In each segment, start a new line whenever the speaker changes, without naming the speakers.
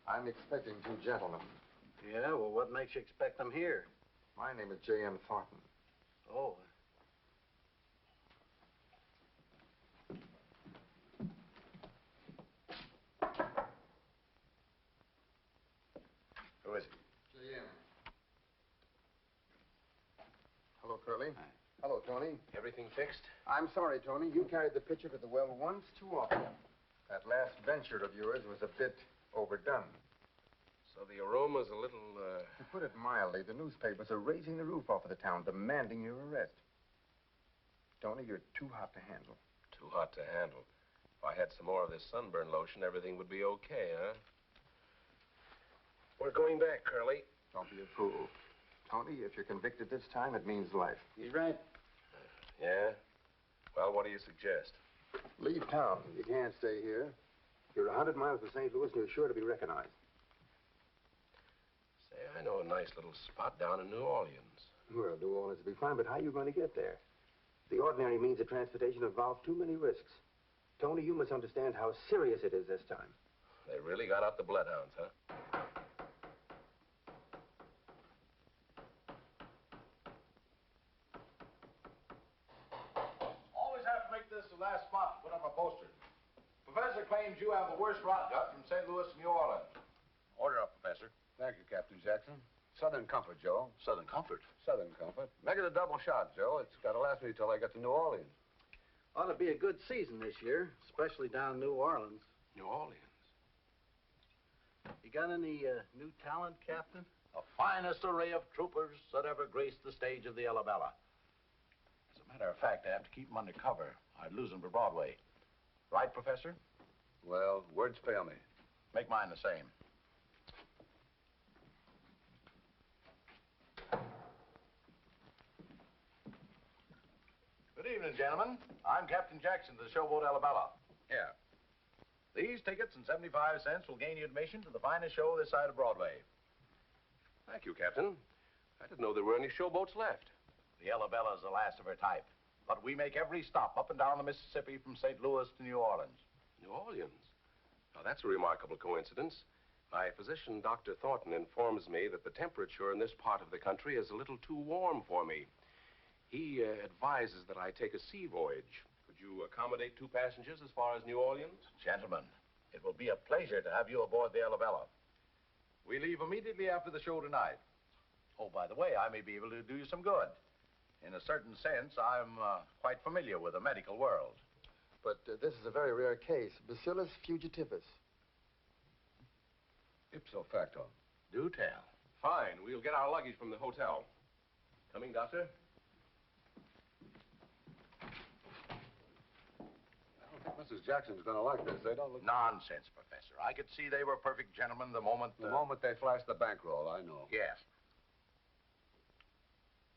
I'm expecting two gentlemen.
Yeah, well, what makes you expect them here?
My name is J.M. Thornton.
Oh.
Who is it? J.M. Hello, Curly.
Hi.
Hello, Tony.
Everything fixed?
I'm sorry, Tony. You carried the pitcher to the well once too often. That last venture of yours was a bit overdone.
So the aroma's a little,
To put it mildly, the newspapers are raising the roof off of the town, demanding your arrest. Tony, you're too hot to handle.
Too hot to handle. If I had some more of this sunburn lotion, everything would be okay, huh? We're going back, Curly.
Don't be a fool. Tony, if you're convicted this time, it means life.
He's right.
Yeah? Well, what do you suggest?
Leave town. You can't stay here. You're 100 miles from St. Louis, and you're sure to be recognized.
Say, I know a nice little spot down in New Orleans.
Well, New Orleans will be fine, but how are you going to get there? The ordinary means of transportation involve too many risks. Tony, you must understand how serious it is this time.
They really got out the bloodhounds, huh?
Always have to make this the last spot. Put up a poster. Professor claims you have the worst rot gut from St. Louis to New Orleans.
Order up, Professor.
Thank you, Captain Jackson.
Southern Comfort, Joe.
Southern Comfort.
Southern Comfort. Make it a double shot, Joe. It's got to last me till I get to New Orleans.
Ought to be a good season this year, especially down in New Orleans.
New Orleans.
You got any new talent, Captain?
The finest array of troopers that ever graced the stage of the Alabama. As a matter of fact, I have to keep them under cover. I'd lose them to Broadway. Right, Professor?
Well, words fail me.
Make mine the same. Good evening, gentlemen. I'm Captain Jackson of the showboat Alabama.
Yeah.
These tickets and 75 cents will gain you admission to the finest show this side of Broadway.
Thank you, Captain. I didn't know there were any showboats left.
The Alabama is the last of her type. But we make every stop up and down the Mississippi from St. Louis to New Orleans.
New Orleans? Now, that's a remarkable coincidence. My physician, Dr. Thornton, informs me that the temperature in this part of the country is a little too warm for me. He advises that I take a sea voyage. Could you accommodate two passengers as far as New Orleans?
Gentlemen, it will be a pleasure to have you aboard the Alabama. We leave immediately after the show tonight. Oh, by the way, I may be able to do you some good. In a certain sense, I'm quite familiar with the medical world.
But this is a very rare case. Bacillus fugitivus.
Ipso facto.
Do tell.
Fine. We'll get our luggage from the hotel. Coming, Doctor?
I don't think Mrs. Jackson's going to like this. They don't look...
Nonsense, Professor. I could see they were perfect gentlemen the moment...
The moment they flashed the bankroll, I know.
Yes.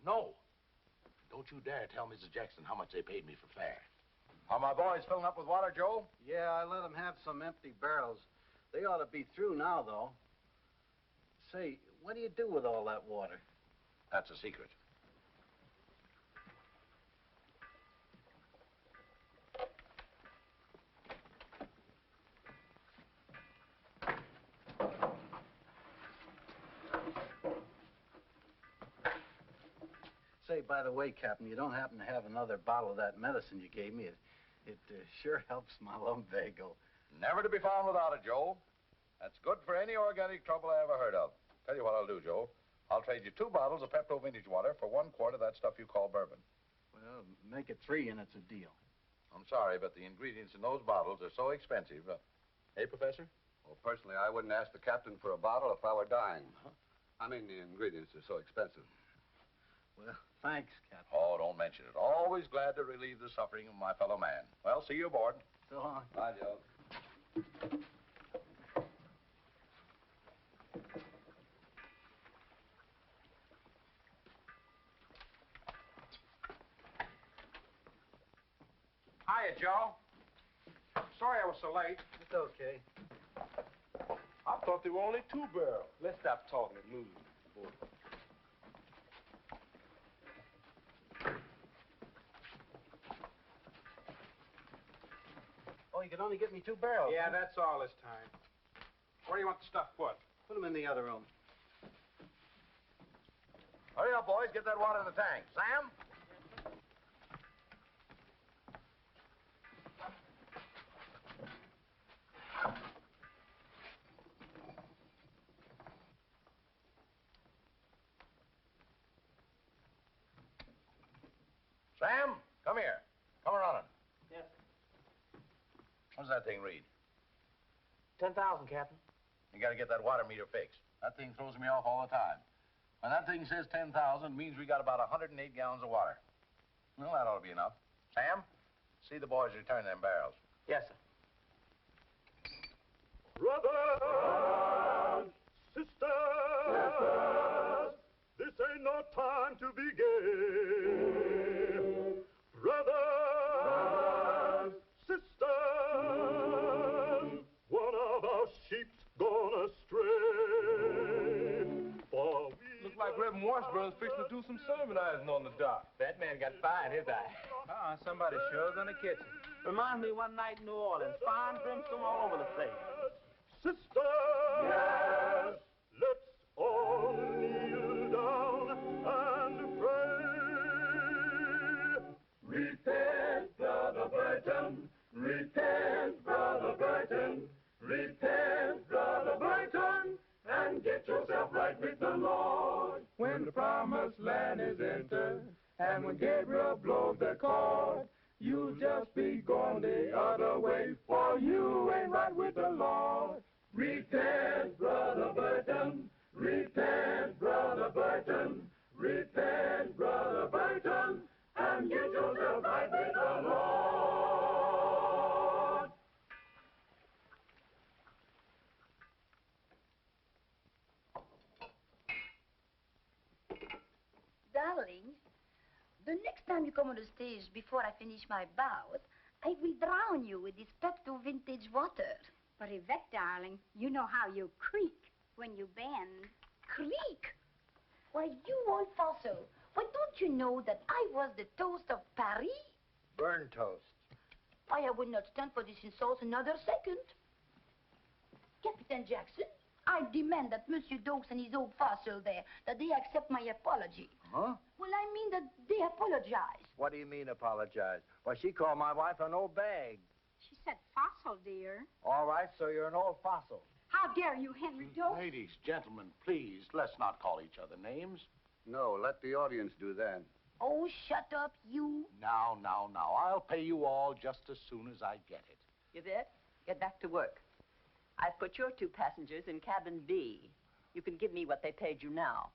No. Don't you dare tell Mrs. Jackson how much they paid me for fare. Are my boys filling up with water, Joe?
Yeah, I let them have some empty barrels. They ought to be through now, though. Say, what do you do with all that water?
That's a secret.
Say, by the way, Captain, you don't happen to have another bottle of that medicine you gave me? It sure helps my lumbago.
Never to be found without it, Joe. That's good for any organic trouble I ever heard of. Tell you what I'll do, Joe. I'll trade you 2 bottles of Pepto vintage water for 1 quart of that stuff you call bourbon.
Well, make it 3 and it's a deal.
I'm sorry, but the ingredients in those bottles are so expensive. Hey, Professor?
Well, personally, I wouldn't ask the captain for a bottle if I were dying. I mean, the ingredients are so expensive.
Well, thanks, Captain.
Oh, don't mention it. Always glad to relieve the suffering of my fellow man. Well, see you aboard.
So long.
Bye, Joe.
Hiya, Joe. Sorry I was so late.
It's okay.
I thought there were only 2 barrels. Let's stop talking and move.
Oh, you can only get me 2 barrels.
Yeah,
huh?
that's all this time. Where do you want the stuff put?
Put them in the other room.
Hurry up, boys. Get that water in the tank. Sam? Sam, come here. Come running.
Yes.
What does that thing read?
10,000, Captain.
You got to get that water meter fixed. That thing throws me off all the time. When that thing says 10,000, it means we got about 108 gallons of water. Well, that ought to be enough. Sam, see the boys return them barrels.
Yes, sir.
Brothers, sisters, this ain't no time to be gay. Brothers, sisters, one of our sheep's gone astray. For we
Looks like Reverend Washburn's fixing to do some sermonizing on the dock.
That man got fire in his eye.
Somebody sure gonna catch him.
Reminds me one night in New Orleans. Fine brimstone all over the place.
sisters, yes, let's all kneel down and pray. Repent, Brother Burton, repent, Brother Burton, repent, Brother Burton, and get yourself right with the Lord.
When the promised land is entered, and when Gabriel blows the chord, you just be going the other way, for you ain't right with the Lord.
Repent, Brother Burton, repent, Brother Burton, repent, Brother Burton, and get yourself right with the Lord.
Darling, the next time you come on the stage before I finish my bows, I will drown you with this Pepto vintage water.
But Yvette, darling, you know how you creak when you bend.
Creak? Why, you old fossil, why don't you know that I was the toast of Paris?
Burn toast.
Why, I would not stand for this insult another second. Captain Jackson, I demand that Monsieur Dokes and his old fossil there, that they accept my apology.
Huh?
Well, I mean that they apologize.
What do you mean apologize? Why, she called my wife an old bag.
She said fossil, dear.
All right, so you're an old fossil.
How dare you, Henry Dokes?
Ladies, gentlemen, please, let's not call each other names.
No, let the audience do that.
Oh, shut up, you.
Now. I'll pay you all just as soon as I get it.
Yvette, get back to work. I've put your 2 passengers in cabin B. You can give me what they paid you now.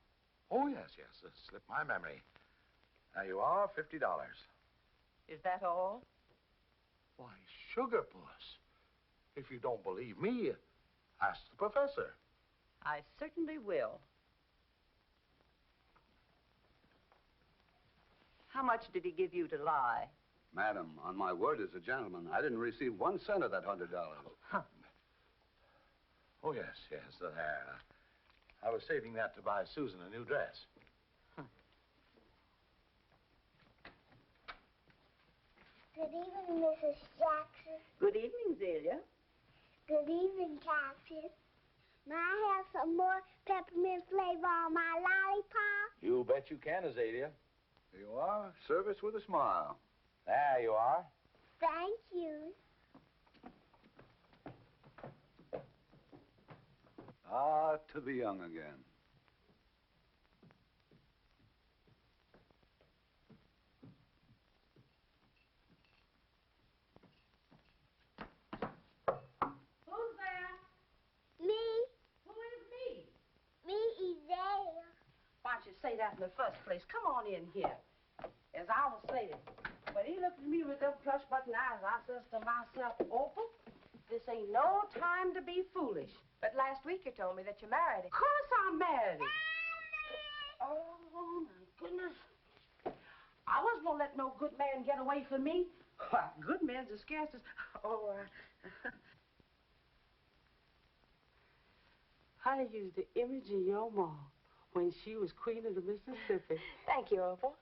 Oh, yes. Slipped my memory. Now, you are $50.
Is that all?
Why, Sugar Puss. If you don't believe me, ask the professor.
I certainly will. How much did he give you to lie?
Madam, on my word as a gentleman, I didn't receive 1 cent of that $100.
Huh.
Oh, yes. There. I was saving that to buy Susan a new dress.
Good evening, Mrs. Jackson.
Good evening, Zelia.
Good evening, Captain. May I have some more peppermint flavor on my lollipop?
You bet you can, Azalea.
Here you are. Service with a smile.
There you are.
Thank you.
Ah, to be young again.
Who's there?
Me?
Who is me?
Me, Azalea.
Why don't you say that in the first place? Come on in here. As I was saying, when he looked at me with them plush button eyes, I says to myself, Opal, this ain't no time to be foolish.
But last week you told me that you married him.
Of course I'm married him. Oh, my goodness. I wasn't going to let no good man get away from me. Why, good men's the scarcest. I used the image of your mom when she was queen of the Mississippi.
Thank you, Opal.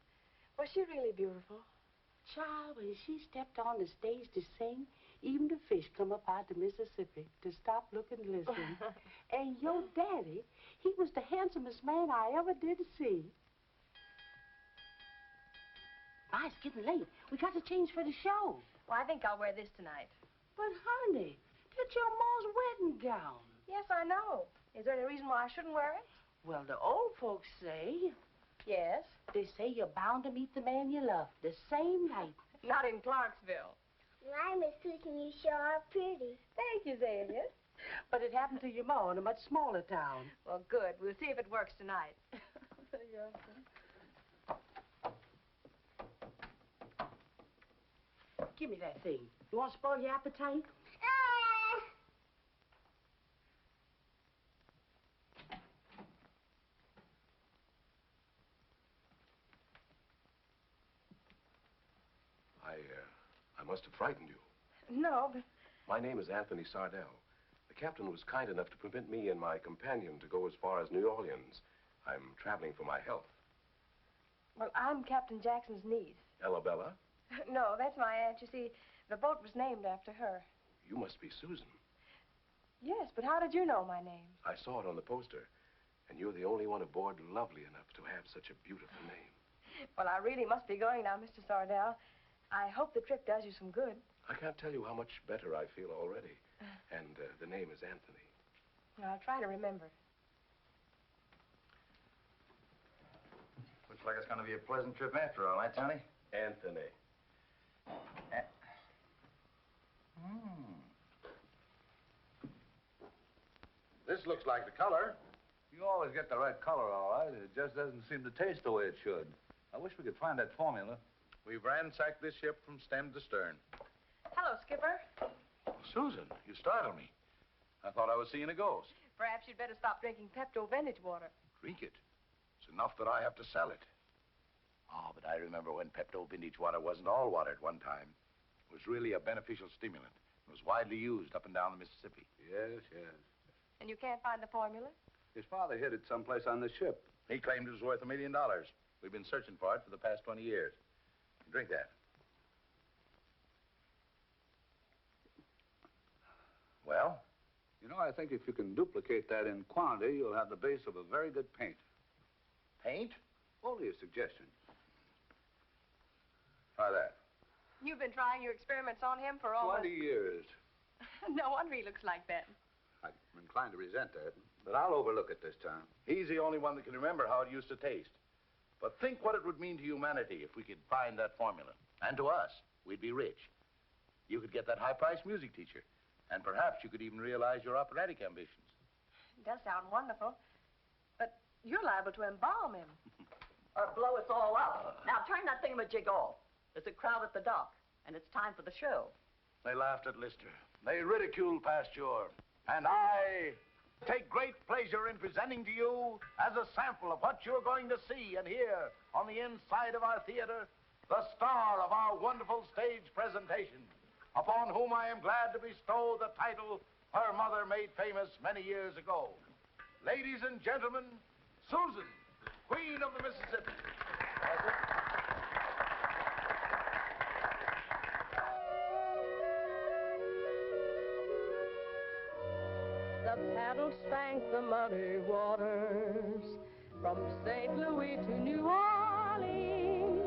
Was she really beautiful?
Child, when she stepped on the stage to sing, even the fish come up out the Mississippi to stop, look, and listen. And your daddy, he was the handsomest man I ever did see. It's getting late. We got to change for the show.
Well, I think I'll wear this tonight.
But, honey, that's your mom's wedding gown.
Yes, I know. Is there any reason why I shouldn't wear it?
Well, the old folks say...
Yes?
They say you're bound to meet the man you love the same night.
Not in Clarksville.
My Miss Susan, you sure are pretty.
Thank you, Zalia.
But it happened to your ma in a much smaller town.
Well, good. We'll see if it works tonight.
Give me that thing. You want to spoil your appetite?
I must have frightened you.
No, but...
My name is Anthony Sardell. The captain was kind enough to permit me and my companion to go as far as New Orleans. I'm traveling for my health.
Well, I'm Captain Jackson's niece.
Elabella?
No, that's my aunt. You see, the boat was named after her.
You must be Susan.
Yes, but how did you know my name?
I saw it on the poster. And you're the only one aboard lovely enough to have such a beautiful name.
Well, I really must be going now, Mr. Sardell. I hope the trip does you some good.
I can't tell you how much better I feel already. And the name is Anthony.
I'll try to remember.
Looks like it's going to be a pleasant trip after all, eh, Tony?
Anthony.
This looks like the color.
You always get the right color, all right. It just doesn't seem to taste the way it should. I wish we could find that formula.
We've ransacked this ship from stem to stern.
Hello, Skipper.
Susan, you startled me. I thought I was seeing a ghost.
Perhaps you'd better stop drinking Pepto vintage water.
Drink it. It's enough that I have to sell it. Oh, but I remember when Pepto vintage water wasn't all water at one time. It was really a beneficial stimulant. It was widely used up and down the Mississippi.
Yes.
And you can't find the formula?
His father hid it someplace on the ship.
He claimed it was worth $1 million. We've been searching for it for the past 20 years. Drink that. Well?
You know, I think if you can duplicate that in quantity, you'll have the base of a very good paint.
Paint?
Only a suggestion. Try that.
You've been trying your experiments on him for almost...
20 years.
No wonder he looks like that.
I'm inclined to resent that, but I'll overlook it this time.
He's the only one that can remember how it used to taste. But think what it would mean to humanity if we could find that formula. And to us, we'd be rich. You could get that high-priced music teacher. And perhaps you could even realize your operatic ambitions.
It does sound wonderful. But
you're liable to embalm him. Or blow us all up. Now turn that thingamajig off. There's a crowd at the dock, and it's time for the show.
They laughed at Lister. They ridiculed Pasteur. And I take great pleasure in presenting to you, as a sample of what you're going to see and hear on the inside of our theater, the star of our wonderful stage presentation, upon whom I am glad to bestow the title her mother made famous many years ago. Ladies and gentlemen, Susan, Queen of the Mississippi.
The paddle spank the muddy waters from St. Louis to New Orleans,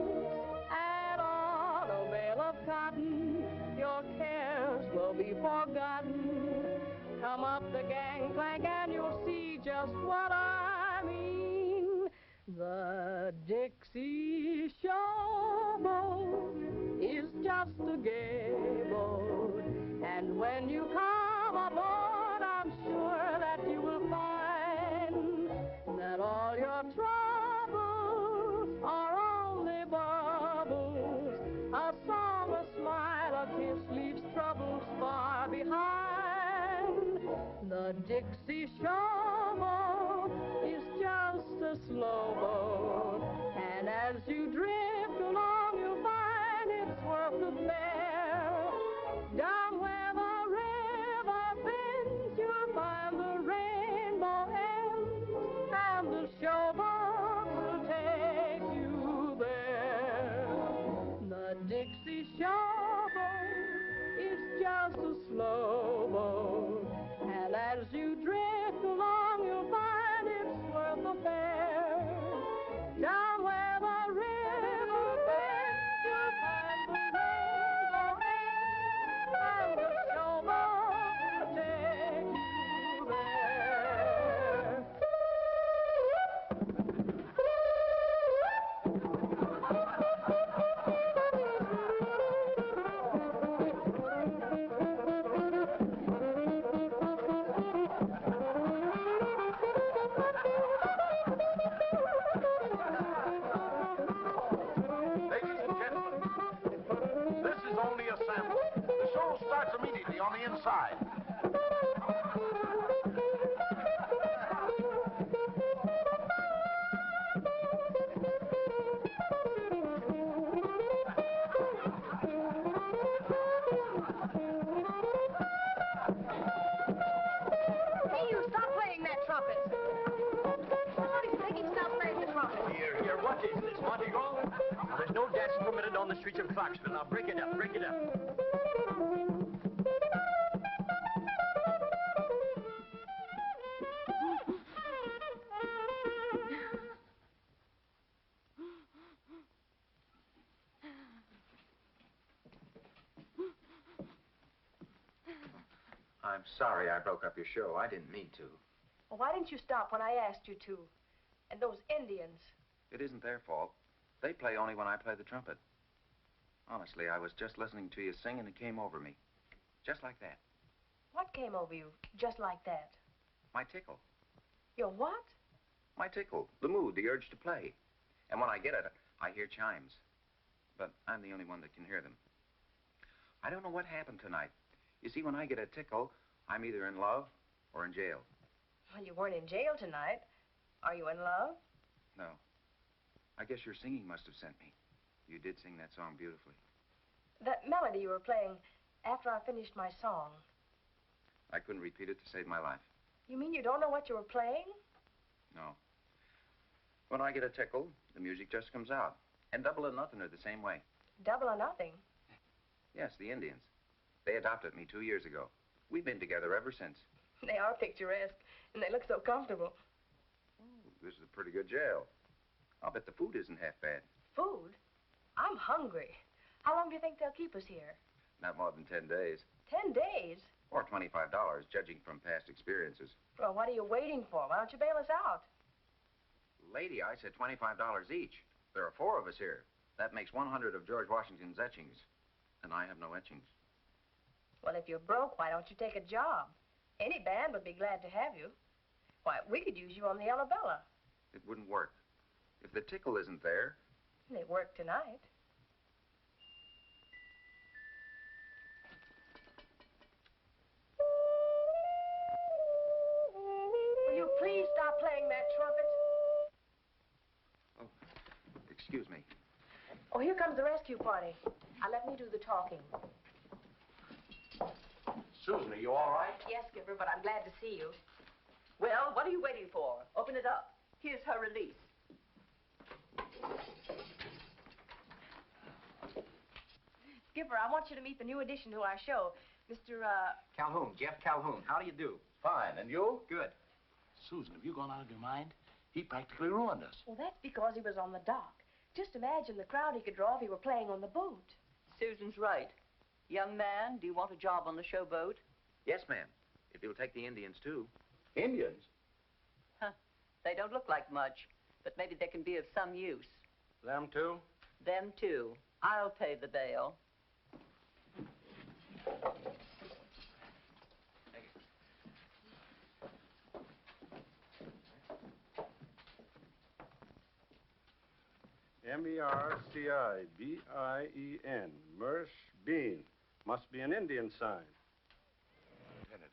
and on a bale of cotton your cares will be forgotten. Come up the gangplank and you'll see just what I mean. The Dixie showboat is just a gay boat, and when you come aboard, I'm sure that you will find that all your troubles are only bubbles. A song, a smile, a kiss leaves troubles far behind. The Dixie showboat is just a slow boat, and as you drift along, you'll find it's worth the fare. Down where the river bends, you'll find the rainbow ends, and the showboat will take you there. The Dixie showboat is just a slow boat, and as you drift along, you'll find it's worth the fare. Down where the river bends, you'll find the rainbow ends, and the showboat will take you there.
Ladies and gentlemen, this is only a sample. The show starts immediately on the inside.
Hey, you, stop playing that trumpet. Somebody's making stop playing the trumpet.
Here, what is this, Mardi Gras? Now, there's no dancing permitted on the streets of Clarksville. Now, break it up, break it up.
I'm sorry I broke up your show. I didn't mean to.
Well, why didn't you stop when I asked you to? And those Indians.
It isn't their fault. They play only when I play the trumpet. Honestly, I was just listening to you sing and it came over me. Just like that.
What came over you just like that?
My tickle.
Your what?
My tickle. The mood, the urge to play. And when I get it, I hear chimes. But I'm the only one that can hear them. I don't know what happened tonight. You see, when I get a tickle, I'm either in love or in jail.
Well, you weren't in jail tonight. Are you in love?
No. I guess your singing must have sent me. You did sing that song beautifully.
That melody you were playing after I finished my song.
I couldn't repeat it to save my life.
You mean you don't know what you were playing?
No. When I get a tickle, the music just comes out. And Double or Nothing are the same way.
Double or Nothing?
Yes, the Indians. They adopted me 2 years ago. We've been together ever since.
They are picturesque, and they look so comfortable.
Oh, this is a pretty good jail. I'll bet the food isn't half bad.
Food? I'm hungry. How long do you think they'll keep us here?
Not more than 10 days.
10 days?
Or $25, judging from past experiences.
Well, what are you waiting for? Why don't you bail us out?
Lady, I said $25 each. There are 4 of us here. That makes 100 of George Washington's etchings. And I have no etchings.
Well, if you're broke, why don't you take a job? Any band would be glad to have you. Why, we could use you on the Arabella.
It wouldn't work. If the tickle isn't there...
It worked tonight. Will you please stop playing that trumpet?
Oh, excuse me.
Oh, here comes the rescue party. Now, let me do the talking.
Susan, are you all right?
Yes, Skipper, but I'm glad to see you.
Well, what are you waiting for? Open it up. Here's her release.
Skipper, I want you to meet the new addition to our show, Mr.
Calhoun, Jeff Calhoun. How do you do?
Fine. And you?
Good.
Susan, have you gone out of your mind? He practically ruined us.
Well, that's because he was on the dock. Just imagine the crowd he could draw if he were playing on the boat.
Susan's right. Young man, do you want a job on the showboat?
Yes, ma'am. If you'll take the Indians, too.
Indians?
Huh. They don't look like much, but maybe they can be of some use.
Them too?
Them too. I'll pay the bail.
M-E-R-C-I-B-I-E-N. Mersh Bean. Must be an Indian sign.
Wait a minute.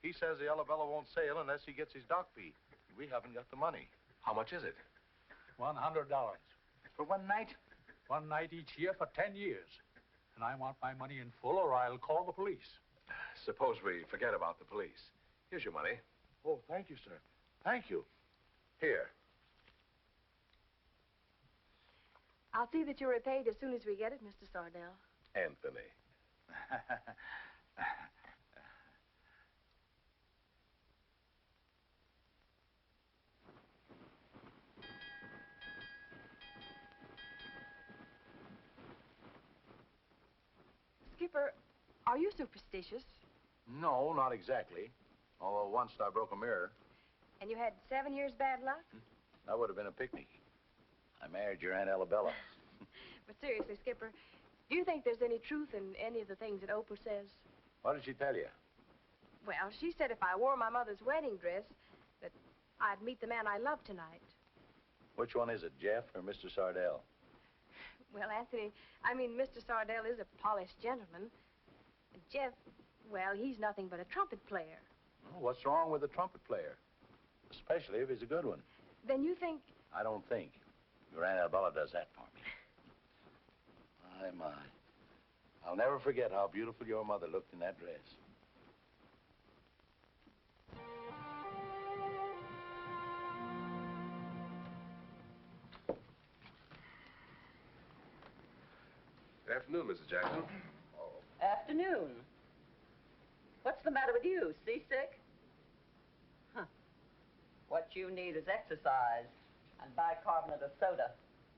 He says the Arabella won't sail unless he gets his dock fee. We haven't got the money.
How much is it?
$100.
For one night?
One night each year for 10 years. And I want my money in full or I'll call the police.
Suppose we forget about the police. Here's your money.
Oh, thank you, sir. Thank you.
Here.
I'll see that you're repaid as soon as we get it, Mr. Sardell.
Anthony.
Skipper, are you superstitious?
No, not exactly. Although once I broke a mirror.
And you had 7 years bad luck?
That would have been a picnic. I married your Aunt Arabella.
But seriously, Skipper, do you think there's any truth in any of the things that Oprah says?
What did she tell you?
Well, she said if I wore my mother's wedding dress, that I'd meet the man I love tonight.
Which one is it, Jeff or Mr. Sardell?
Well, Anthony, I mean, Mr. Sardell is a polished gentleman. And Jeff, well, he's nothing but a trumpet player.
Well, what's wrong with a trumpet player? Especially if he's a good one.
Then you think...
I don't think. Your Aunt Arabella does that for me. My. I'll never forget how beautiful your mother looked in that dress.
Good afternoon, Mrs. Jackson.
Afternoon. What's the matter with you? Seasick? Huh. What you need is exercise and bicarbonate of soda.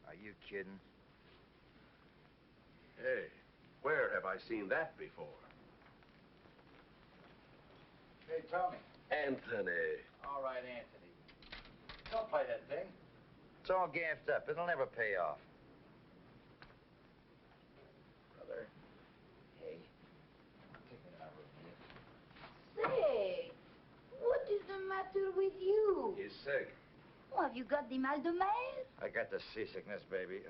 Are you kidding?
Hey, where have I seen that before?
Hey, Tommy.
Anthony.
All right, Anthony. Don't play that thing.
It's all gaffed up. It'll never pay off.
Brother. Hey. Take me to my room, will you?
Say, what is the matter with you?
He's sick.
Oh, have you got the mal de mer?
I got the seasickness, baby.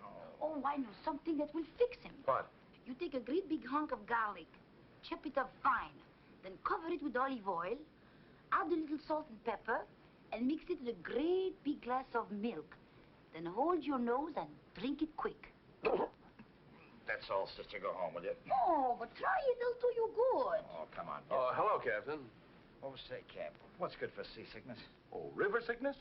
Oh, I know something that will fix him.
What?
You take a great big hunk of garlic, chop it up fine, then cover it with olive oil, add a little salt and pepper, and mix it with a great big glass of milk. Then hold your nose and drink it quick.
That's all, sister. Go home, will you?
Oh, but try it. It'll do you good.
Oh, come on.
Oh, hello, Captain.
Oh, say, Cap, what's good for seasickness?
Oh, river sickness?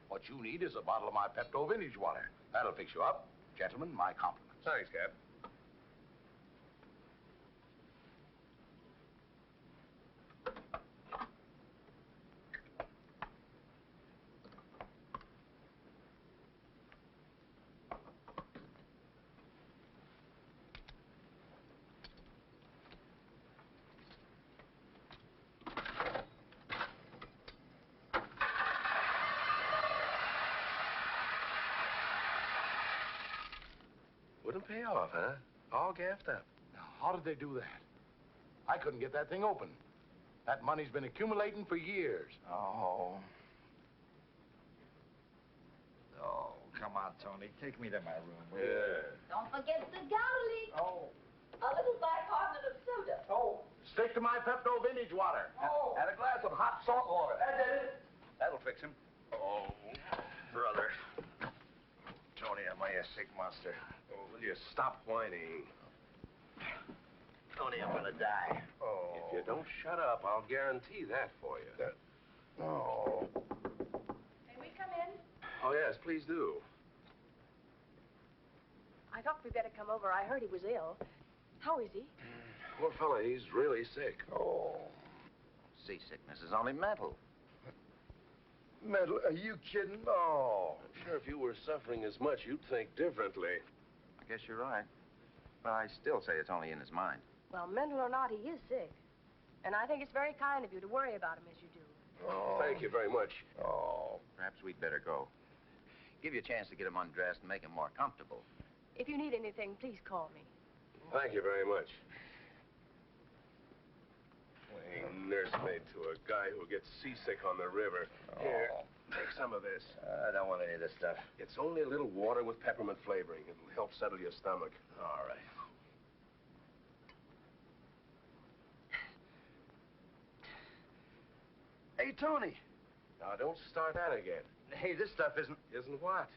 What you need is a bottle of my Pepto vintage water. That'll fix you up. Gentlemen, my compliments.
Thanks, Cap. Wouldn't pay off, huh? All gaffed up.
Now, how did they do that? I couldn't get that thing open. That money's been accumulating for years.
Oh.
come on, Tony. Take me to my room, will
Yeah.
you?
Don't forget the garlic.
Oh.
A little bicarbonate of soda.
Oh, stick to my Pepto vintage water.
Oh.
And a glass of hot salt water. That's it.
That'll fix him.
Oh, brother. Tony, am I a sick monster?
Oh, will you stop whining?
Tony, I'm gonna die. Oh.
If you don't shut up, I'll guarantee that for you.
Oh.
May we come in?
Oh, yes, please do.
I thought we'd better come over. I heard he was ill. How is he?
Poor fella, he's really sick.
Oh.
Seasickness is only mental.
Mental? Are you kidding? Oh.
I'm sure if you were suffering as much, you'd think differently.
I guess you're right. But I still say it's only in his mind.
Well, mental or not, he is sick. And I think it's very kind of you to worry about him as you do.
Oh.
Thank you very much.
Oh.
Perhaps we'd better go. Give you a chance to get him undressed and make him more comfortable.
If you need anything, please call me.
Thank you very much. Playing nursemaid to a guy who gets seasick on the river. Here, take some of this.
I don't want any of this stuff.
It's only a little water with peppermint flavoring. It'll help settle your stomach.
All right. Hey, Tony.
Now, don't start that again.
Hey, this stuff isn't...
Isn't what?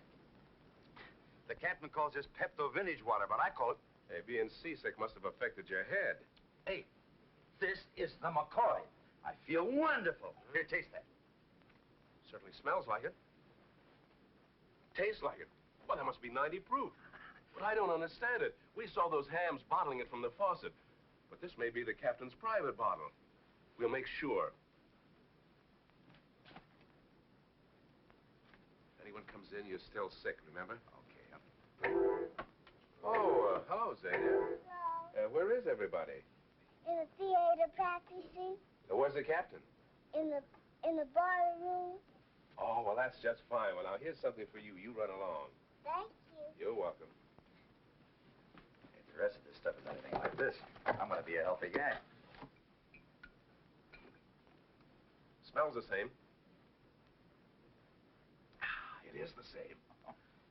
The captain calls this Pepto vintage water, but I call it...
Hey, being seasick must have affected your head.
Hey, this is the McCoy. I feel wonderful. Here, taste that.
Certainly smells like it. Tastes like it. Well, that must be 90 proof. But I don't understand it. We saw those hams bottling it from the faucet. But this may be the captain's private bottle. We'll make sure. Anyone comes in, you're still sick, remember?
Okay.
Oh, hello, Zeta.
Hello.
Where is everybody?
In the theater practicing.
Where's the captain?
In the boiler room.
Oh, well, that's just fine. Well, now, here's something for you. You run along.
Thank you.
You're welcome.
If the rest of this stuff is anything like this, I'm going to be a healthy guy.
Smells the same. It is the same.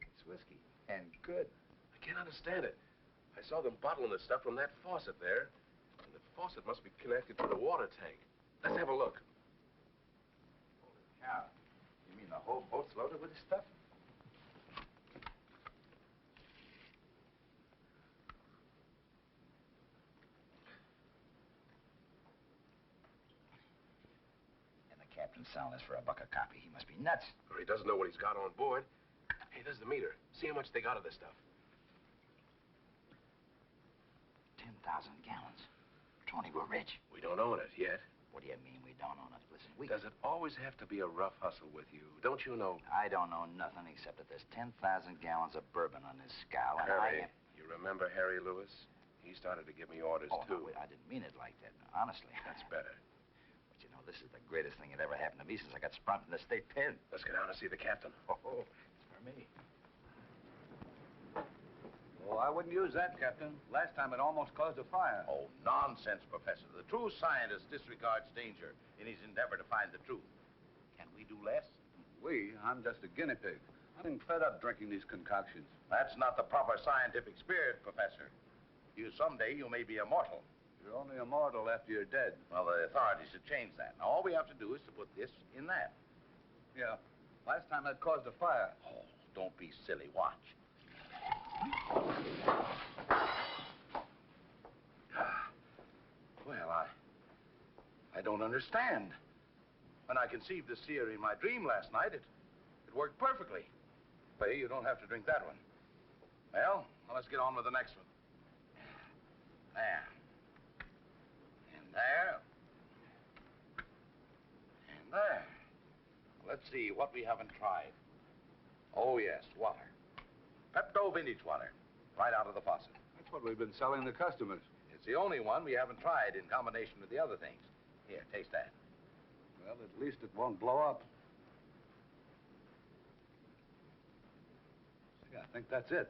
It's whiskey. And good.
I can't understand it. I saw them bottling the stuff from that faucet there. And the faucet must be connected to the water tank. Let's have a look.
Holy cow. You mean the whole boat's loaded with this stuff? And the captain's selling this for $1 a copy. He must be nuts.
Or he doesn't know what he's got on board. Hey, there's the meter. See how much they got of this stuff.
10,000 gallons. Tony, we're rich.
We don't own it yet.
What do you mean we don't own it? Listen, we...
Does it always have to be a rough hustle with you? Don't you know?
I don't know nothing except that there's 10,000 gallons of bourbon on this scow, and
Harry, you remember Harry Lewis? He started to give me orders, too.
No, I didn't mean it like that. Honestly.
That's better.
But you know, this is the greatest thing that ever happened to me since I got sprung from the state pen.
Let's go down and see the captain.
Oh, it's for me.
Oh, I wouldn't use that, Captain. Last time it almost caused a fire.
Oh, nonsense, Professor. The true scientist disregards danger in his endeavor to find the truth. Can we do less?
I'm just a guinea pig. I'm fed up drinking these concoctions.
That's not the proper scientific spirit, Professor. Someday you may be immortal.
You're only immortal after you're dead.
Well, the authorities should change that. Now, all we have to do is to put this in that.
Yeah. Last time that caused a fire.
Oh, don't be silly. Watch. Well, I don't understand. When I conceived this theory in my dream last night, it worked perfectly. But you don't have to drink that one. Well, let's get on with the next one. There. And there. And there. Let's see what we haven't tried. Oh, yes, water. Pepto vintage water. Right out of the faucet.
That's what we've been selling the customers.
It's the only one we haven't tried in combination with the other things. Here, taste that.
Well, at least it won't blow up. See, I think that's it.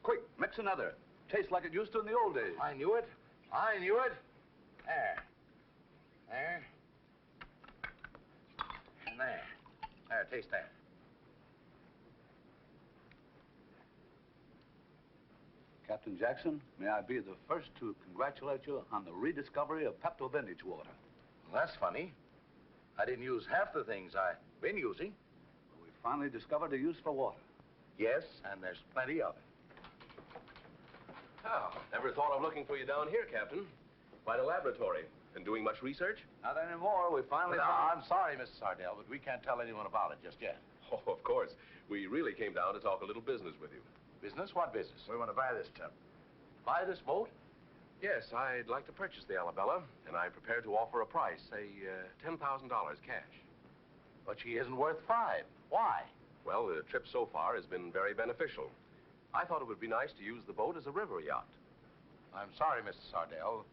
Quick, mix another. Tastes like it used to in the old days.
I knew it. I knew it. There. There. And there. There, taste that.
Captain Jackson, may I be the first to congratulate you on the rediscovery of Pepto Vintage water.
Well, that's funny. I didn't use half the things I've been using.
We finally discovered a use for water.
Yes, and there's plenty of it.
Oh, never thought of looking for you down here, Captain. Quite a laboratory. Been doing much research?
Not anymore. We finally
No,
found...
I'm sorry, Mrs. Sardell, but we can't tell anyone about it just yet.
Oh, of course. We really came down to talk a little business with you.
Business? What business? We want to buy this tub. Buy this boat?
Yes, I'd like to purchase the Alabella, and I'm prepared to offer a price, say, $10,000 cash.
But she isn't worth $5. Why?
Well, the trip so far has been very beneficial. I thought it would be nice to use the boat as a river yacht.
I'm sorry, Mrs. Sardell.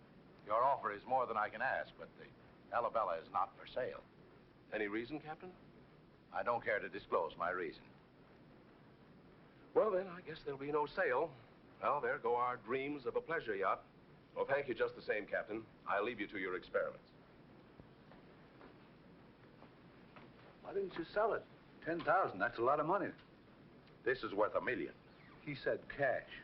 Your offer is more than I can ask, but the Alabella is not for sale.
Any reason, Captain?
I don't care to disclose my reason.
Well, then, I guess there'll be no sale. Well, there go our dreams of a pleasure yacht. Well, thank you just the same, Captain. I'll leave you to your experiments.
Why didn't you sell it? 10,000, that's a lot of money.
This is worth $1 million.
He said cash.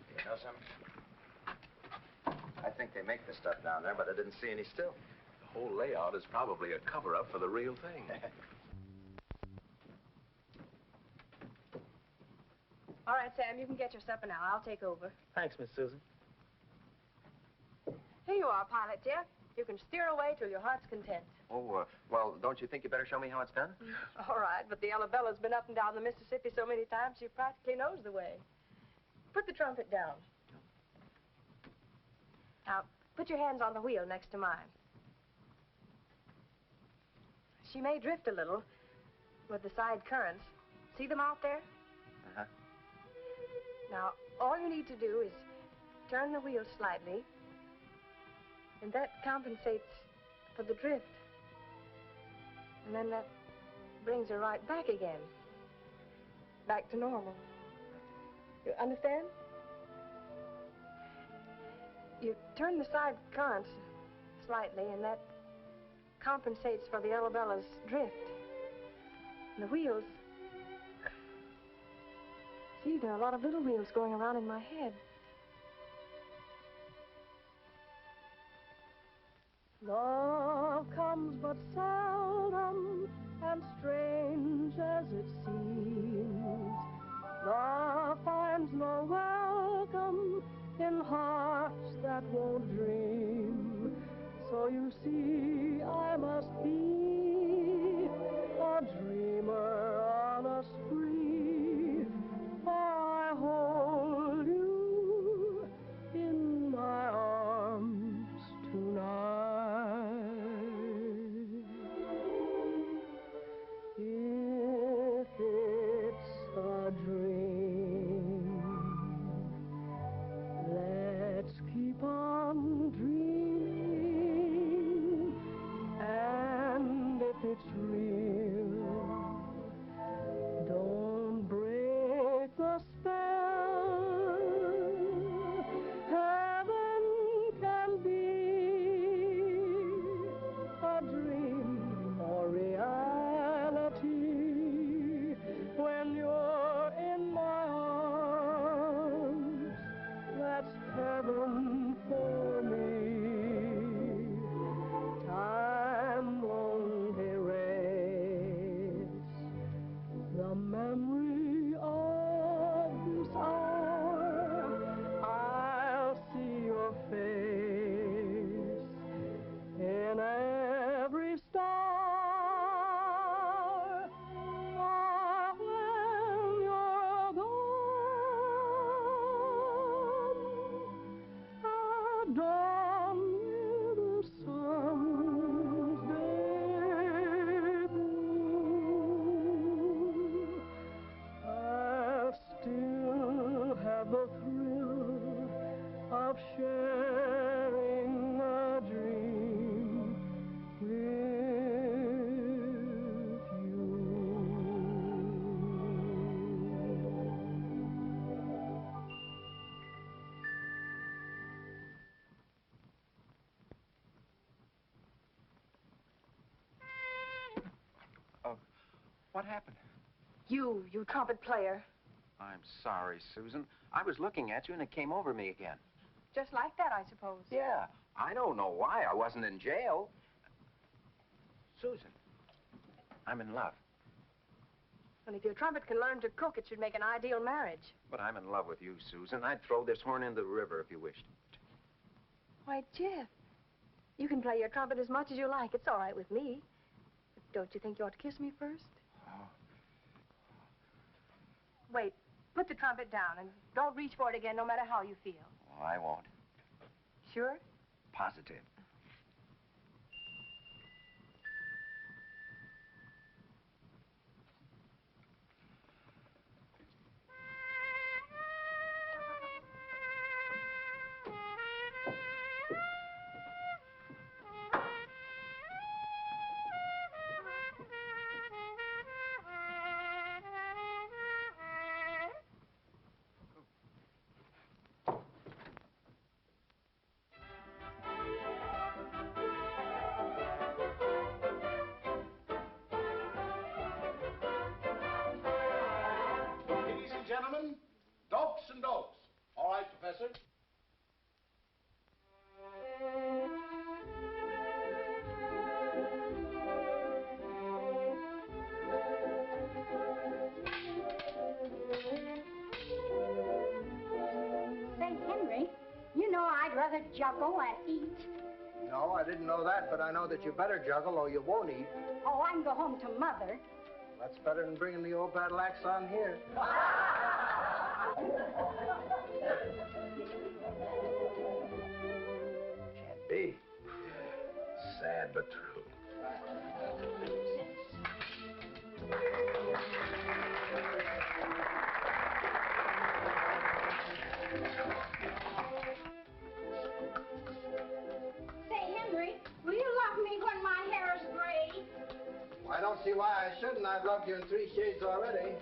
You know something? I think they make this stuff down there, but I didn't see any still.
The whole layout is probably a cover-up for the real thing.
All right, Sam, you can get your supper now. I'll take over.
Thanks, Miss Susan.
Here you are, Pilot Jeff. You can steer away till your heart's content.
Oh, well, don't you think you better show me how it's done?
All right, but the Alabella's been up and down the Mississippi so many times she practically knows the way. Put the trumpet down. Now, put your hands on the wheel next to mine. She may drift a little with the side currents. See them out there?
Uh-huh.
Now, all you need to do is turn the wheel slightly, and that compensates for the drift. And then that brings her right back again. Back to normal. You understand? You turn the side currents slightly, and that compensates for the Arabella's drift. And the wheels... See, there are a lot of little wheels going around in my head.
Love comes but seldom, and strange as it seems, love finds no welcome in hearts that won't dream. So you see, I must be a dreamer on a spree, for I hold you in my arms tonight. If it's a dream, let's keep on dreaming, and if it's real, don't break the spell. Heaven can be a dream or reality when you're in my arms. That's heaven for me. Time won't erase the memory of this hour. I'll see your face in every star. For when you're gone, at dawn with the sun's debut, I'll still have the thrill of sharing a dream with you.
Oh, what happened?
You trumpet player.
I'm sorry, Susan. I was looking at you and it came over me again.
Just like that, I suppose.
Yeah. I don't know why I wasn't in jail. Susan, I'm in love.
And if your trumpet can learn to cook, it should make an ideal marriage.
But I'm in love with you, Susan. I'd throw this horn in the river if you wished.
Why, Jeff, you can play your trumpet as much as you like. It's all right with me. But don't you think you ought to kiss me first?
Oh.
Wait, put the trumpet down and don't reach for it again, no matter how you feel.
Oh, I won't.
Sure?
Positive.
Gentlemen, dopes and dopes. All right, Professor.
Say, Henry, you know I'd rather juggle and eat.
No, I didn't know that, but I know that you better juggle or you won't eat.
Oh, I can go home to Mother.
That's better than bringing the old battle axe on here.
Can't be. Sad but true.
Say, Henry, will you love me when my hair is gray?
I don't see why I shouldn't. I've loved you in 3 shades already.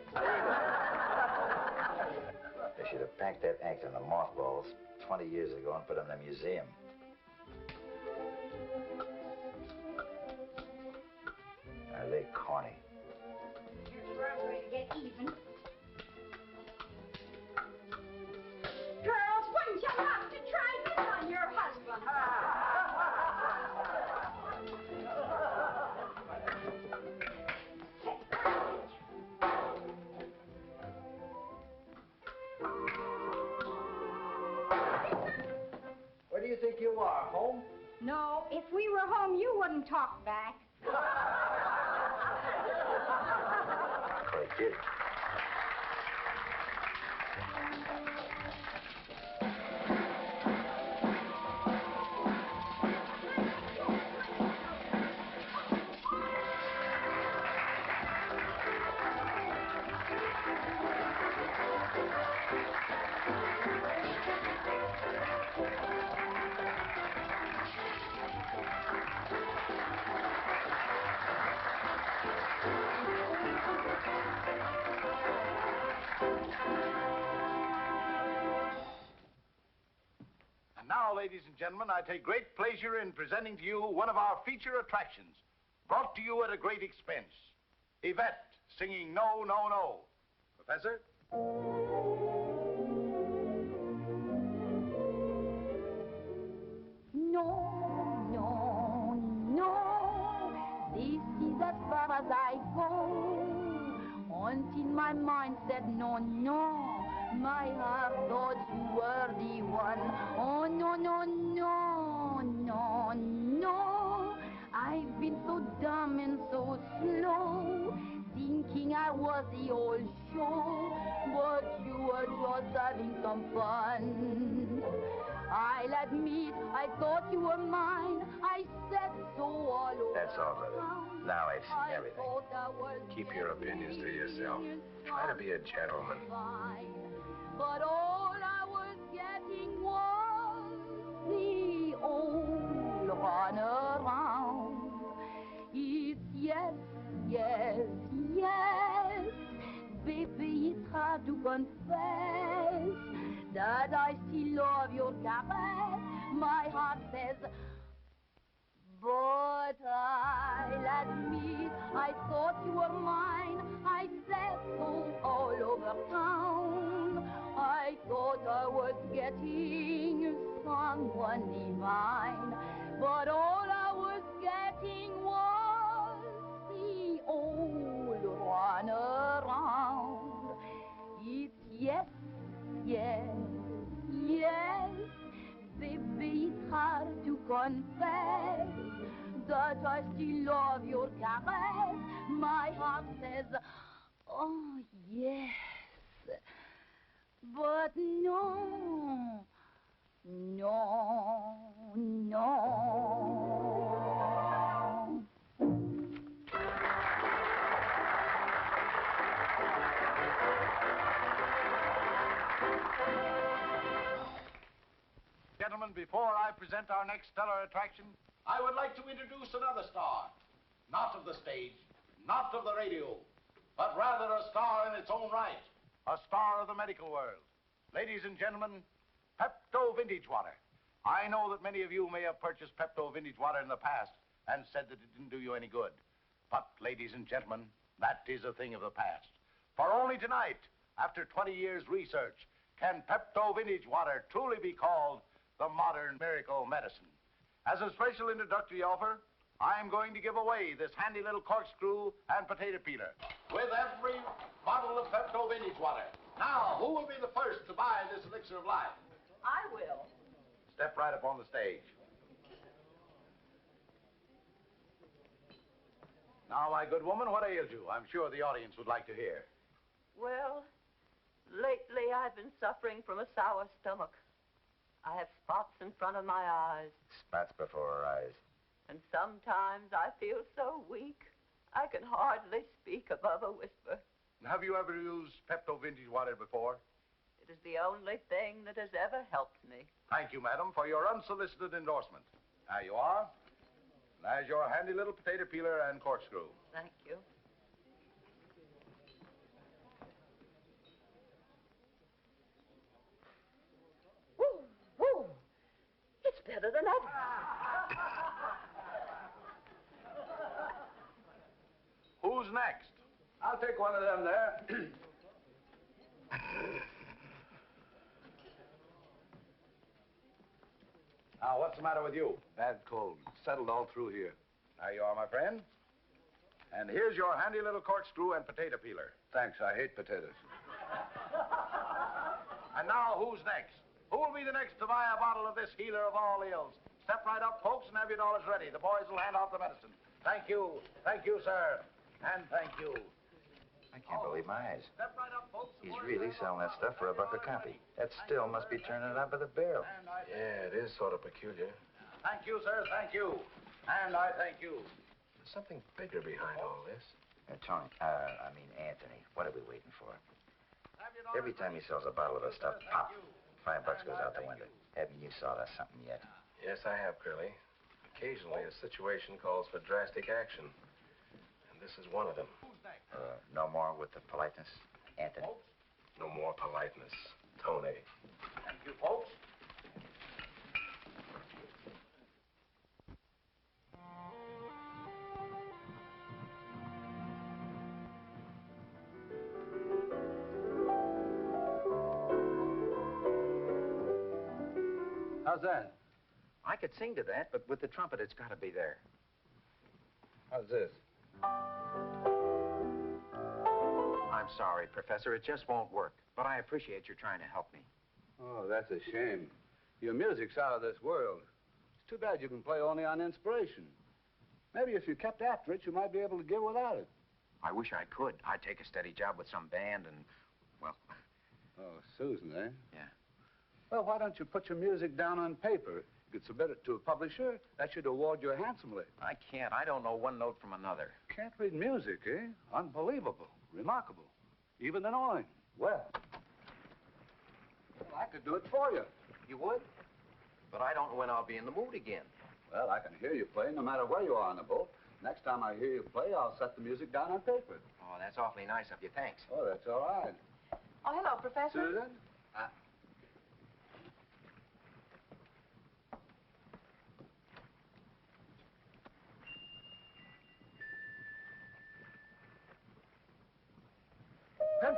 They should have packed that act in the mothballs 20 years ago and put it in a museum. Are they corny?
Here's where I'm going to get even. Girls, wouldn't you love to try this on your husband?
Where do you think you are, home?
No, if we were home, you wouldn't talk back.
Thank you.
And now, ladies and gentlemen, I take great pleasure in presenting to you one of our feature attractions, brought to you at a great expense. Yvette, singing No, No, No. Professor?
No, no, no, this is as far as I go. Until my mind said no, no, my heart thought you were the one. Oh, no, no, no, no, no, I've been so dumb and so slow, thinking I was the old show, but you were just having some fun. I'll admit, I thought you were mine. I said so all over.
That's all, brother. Now I've seen everything.
Keep your opinions to yourself. Try to be a gentleman.
But all I was getting was the old run around. It's yes, yes, yes. Baby, it's hard to confess that I still love your caress. My heart says, but I'll admit, I thought you were mine. I
I slept all over town. I thought I was getting someone divine, but all I was getting was the old run around. It's yes, yes, yes, baby, it's hard to confess that I still love your caress. My heart says, oh, yes. But no, no, no.
Gentlemen, before I present our next stellar attraction, I would like to introduce another star. Not of the stage, not of the radio, but rather a star in its own right. A star of the medical world. Ladies and gentlemen, Pepto Vintage Water. I know that many of you may have purchased Pepto Vintage Water in the past and said that it didn't do you any good. But, ladies and gentlemen, that is a thing of the past. For only tonight, after 20 years' research, can Pepto Vintage Water truly be called the modern miracle medicine. As a special introductory offer, I'm going to give away this handy little corkscrew and potato peeler with every bottle of Pepto Vintage Water. Now, who will be the first to buy this elixir of life?
I will.
Step right up on the stage. Now, my good woman, what ails you? I'm sure the audience would like to hear.
Well, lately I've been suffering from a sour stomach. I have spots in front of my eyes.
Spots before her eyes.
And sometimes I feel so weak, I can hardly speak above a whisper.
Have you ever used Pepto Vintage Water before?
It is the only thing that has ever helped me.
Thank you, madam, for your unsolicited endorsement. There you are. There's your handy little potato peeler and corkscrew.
Thank you. Woo, woo. It's better than ever.
Who's next?
I'll take one of them there.
Now, what's the matter with you?
Bad cold. Settled all through here.
There you are, my friend. And here's your handy little corkscrew and potato peeler.
Thanks, I hate potatoes.
And now, who's next? Who will be the next to buy a bottle of this healer of all ills? Step right up, folks, and have your dollars ready. The boys will hand out the medicine. Thank you. Thank you, sir. And thank you.
I can't believe my eyes.
Step right up, folks.
He's really selling that stuff for $1 a copy. That still must be turning it up by the barrel.
Yeah, it is sort of peculiar.
Thank you, sir. Thank you. And I thank you.
There's something bigger behind all this.
Anthony, what are we waiting for? Every time he sells a bottle of the stuff, pop, $5 goes out the window. Haven't you saw that something yet?
Yes, I have, Curly. Occasionally, a situation calls for drastic action. And this is one of them.
No more with the politeness, Anthony?
No more politeness. Tony.
Thank you, folks.
How's that?
I could sing to that, but with the trumpet, it's got to be there.
How's this?
I'm sorry, Professor. It just won't work. But I appreciate your trying to help me.
Oh, that's a shame. Your music's out of this world. It's too bad you can play only on inspiration. Maybe if you kept after it, you might be able to get without it.
I wish I could. I'd take a steady job with some band and, well...
Oh, Susan, eh?
Yeah.
Well, why don't you put your music down on paper? You could submit it to a publisher. That should award you handsomely.
I can't. I don't know one note from another.
Can't read music, eh? Unbelievable. Remarkable. Even annoying. Well, I could do it for you.
You would? But I don't know when I'll be in the mood again.
Well, I can hear you play no matter where you are on the boat. Next time I hear you play, I'll set the music down on paper.
Oh, that's awfully nice of you. Thanks.
Oh, that's all right.
Oh, hello, Professor.
Susan?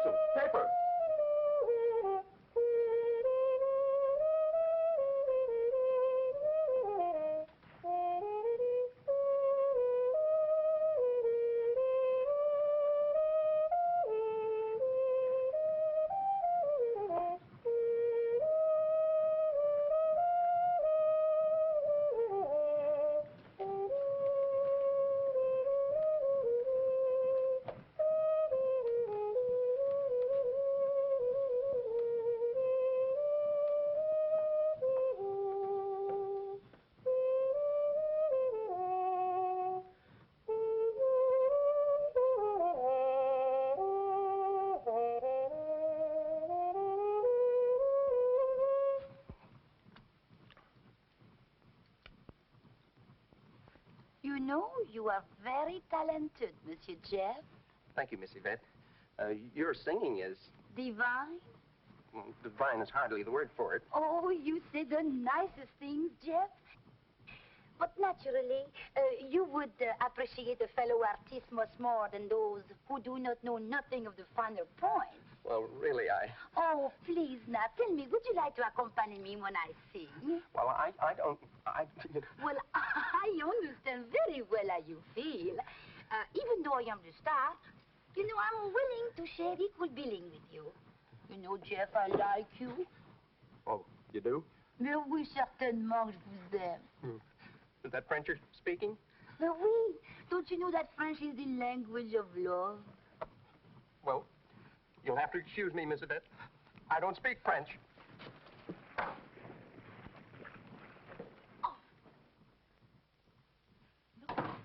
Listen, paper.
You know, you are very talented, Monsieur Jeff.
Thank you, Miss Yvette. Your singing is...
Divine?
Well, divine is hardly the word for it.
Oh, you say the nicest things, Jeff. But naturally, you would appreciate a fellow artist much more than those who do not know nothing of the finer points.
Well, really,
Oh, please, now, tell me, would you like to accompany me when I sing?
Well, I don't...
Well, I understand very well how you feel. Even though I am the star, you know, I'm willing to share equal billing with you. You know, Jeff, I like you.
Oh, you do?
Mais oui, certainement, je vous aime.
Is that French you're speaking?
Mais oui, don't you know that French is the language of love?
Well, you'll have to excuse me, Miss Yvette. I don't speak French.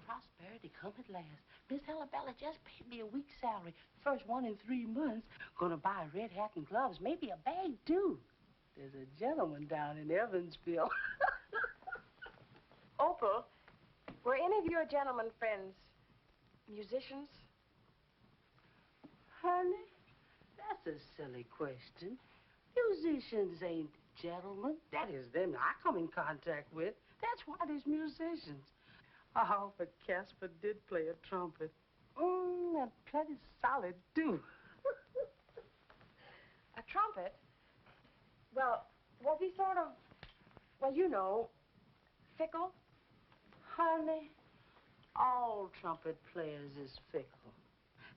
Prosperity come at last. Miss Arabella just paid me a week's salary. First one in 3 months. Gonna buy a red hat and gloves, maybe a bag, too. There's a gentleman down in Evansville.
Opal, were any of your gentlemen friends musicians?
Honey, that's a silly question. Musicians ain't gentlemen. That is them I come in contact with. That's why there's musicians. Oh, but Casper did play a trumpet. And plenty solid, too.
A trumpet? Well, was he sort of, well, you know, fickle?
Honey, all trumpet players is fickle.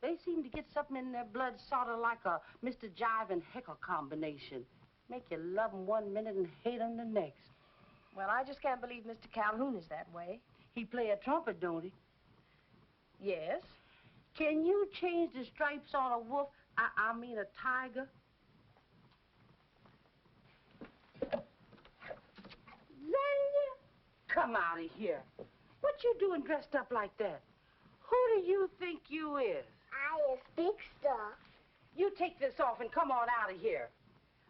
They seem to get something in their blood sort of like a Mr. Jive and Heckle combination. Make you love 'em 1 minute and hate 'em the next.
Well, I just can't believe Mr. Calhoun is that way.
He play a trumpet, don't he?
Yes.
Can you change the stripes on a wolf? I mean a tiger? Zanya, come out of here. What you doing dressed up like that? Who do you think you is?
I is big stuff.
You take this off and come on out of here.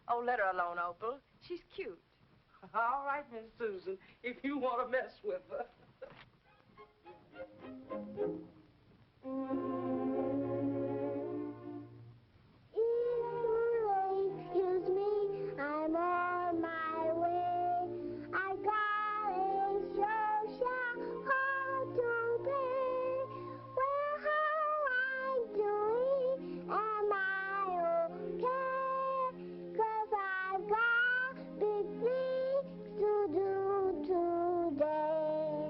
Oh, let her alone, Opal. She's cute.
All right, Miss Susan, if you want to mess with her.
Excuse me, I'm on my way. I got a social call to pay. Well, how I'm doing? Am I okay? 'Cause I've got big things to do today.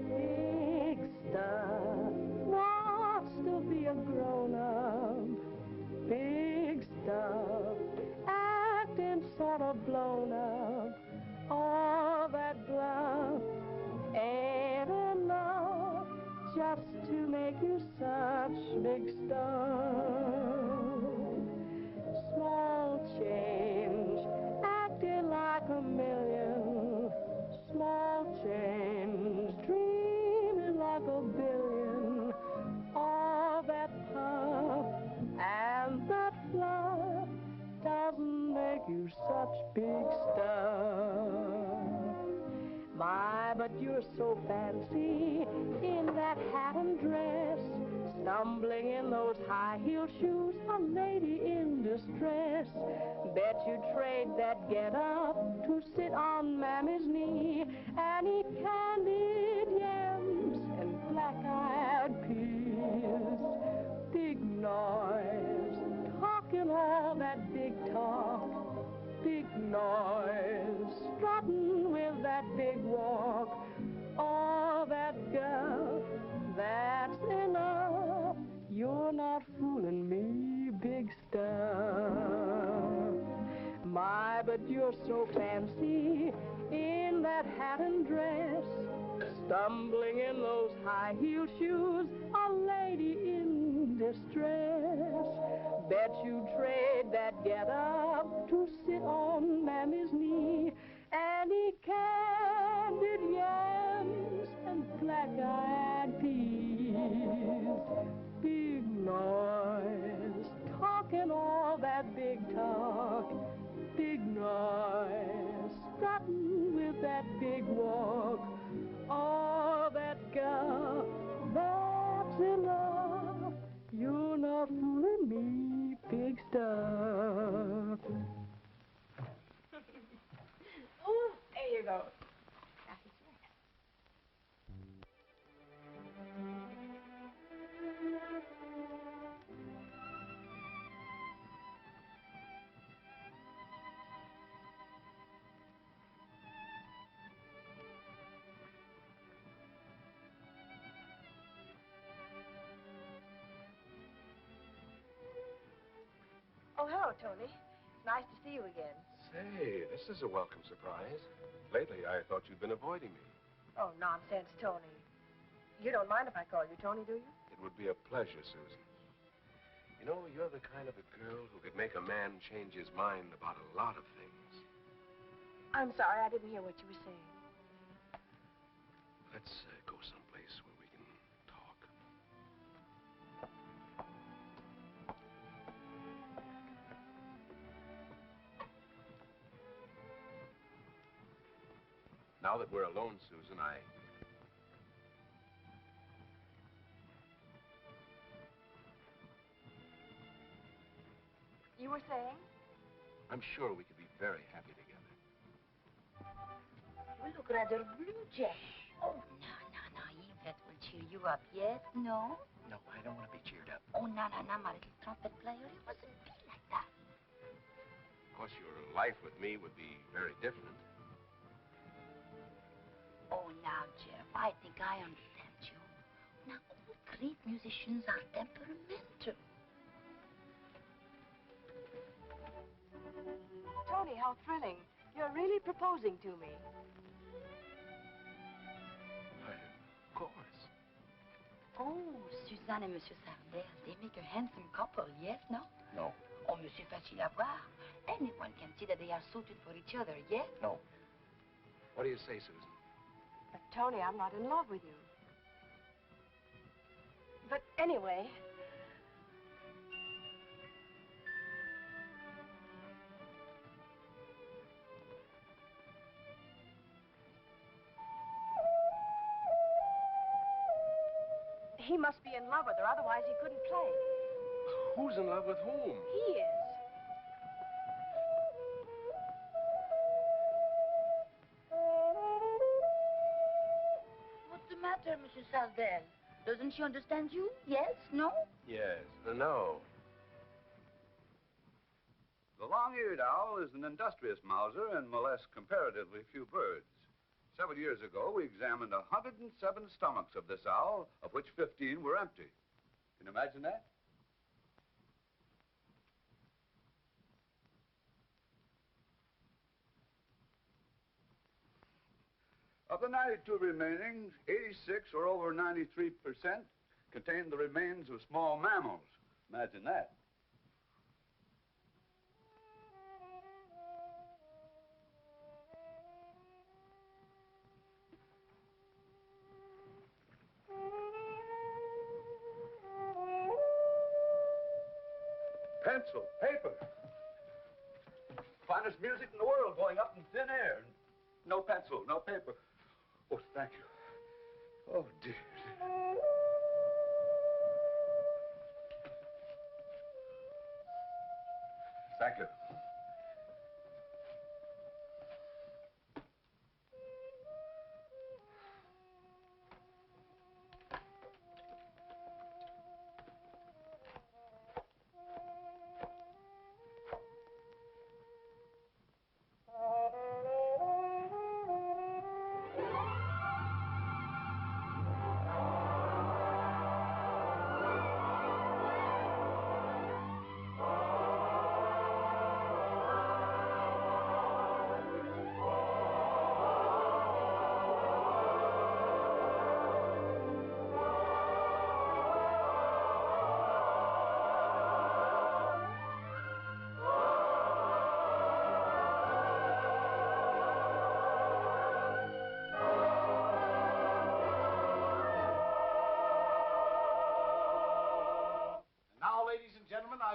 Big stuff wants to be a grown-up. Big stuff acting sort of blown up. All that bluff ain't enough just to make you such big stuff. Small change acting like a million. Small change dreaming like a billion. All that puff and that fluff doesn't make you such big stuff. My, but you're so fancy in that hat and dress, stumbling in those high-heeled shoes, a lady in distress. Bet you'd trade that get-up to sit on Mammy's knee and eat candied yams and black-eyed peas. Big talk, big noise, strutting with that big walk. Oh, that girl, that's enough. You're not fooling me, big stuff. My, but you're so fancy in that hat and dress, stumbling in those high-heeled shoes, a lady in distress. Bet you trade that get-up to sit on Mammy's knee and eat candied yams and black-eyed peas. Big noise, talking all that big talk. Big noise, strutting with that big walk. Oh, that girl, that's enough. You're not fooling me, big stuff.
Oh, there you go. Oh, hello, Tony. Nice to see you again.
Say, this is a welcome surprise. Lately, I thought you'd been avoiding me.
Oh, nonsense, Tony. You don't mind if I call you Tony, do you?
It would be a pleasure, Susan. You know, you're the kind of a girl who could make a man change his mind about a lot of things.
I'm sorry, I didn't hear what you were saying.
Let's go someplace where we can talk. Now that we're alone, Susan,
You were saying?
I'm sure we could be very happy together.
You look rather blue, Jeff. Oh, no, Yvette will cheer you up. Yes? No?
No, I don't want to be cheered up.
Oh, no, my little trumpet player. You mustn't be like that.
Of course, your life with me would be very different.
Oh, now, Jeff, I think I understand you. Now, all great musicians are temperamental.
Tony, how thrilling. You're really proposing to me.
Of course.
Oh, Suzanne and Monsieur Sardel, they make a handsome couple, yes, no?
No.
Oh, Monsieur facile à voir. Anyone can see that they are suited for each other, yes?
No.
What do you say, Susan?
But, Tony, I'm not in love with you. But anyway... He must be in love with her, otherwise he couldn't play.
Who's in love with whom?
He is.
What's the matter, Monsieur Sardel? Doesn't she understand you? Yes? No?
Yes. No.
The long-eared owl is an industrious mouser and molests comparatively few birds. Several years ago, we examined 107 stomachs of this owl, of which 15 were empty. Can you imagine that? Of the 92 remaining, 86 or over 93% contained the remains of small mammals. Imagine that. Pencil, paper. Finest music in the world going up in thin air. No pencil, no paper. Oh, thank you. Oh, dear. Thank you.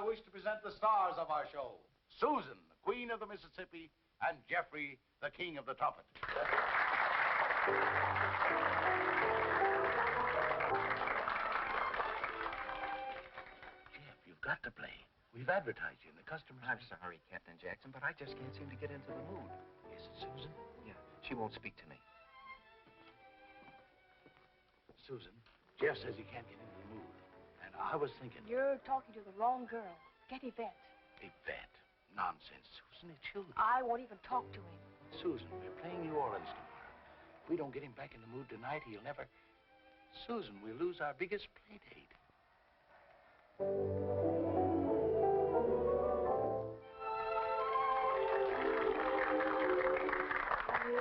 I wish to present the stars of our show, Susan, the Queen of the Mississippi, and Jeffrey, the King of the Trumpet.
Jeff, you've got to play. We've advertised you, and the customers...
I'm sorry, Captain Jackson, but I just can't seem to get into the mood.
Is it Susan?
Yeah, she won't speak to me.
Susan, Jeff says he can't get into the mood. And I was thinking...
You're talking to the wrong girl. Get Yvette.
Yvette. Nonsense, Susan. It's children.
I won't even talk to him.
Susan, we're playing New Orleans tomorrow. If we don't get him back in the mood tonight, he'll never... Susan, we'll lose our biggest play date.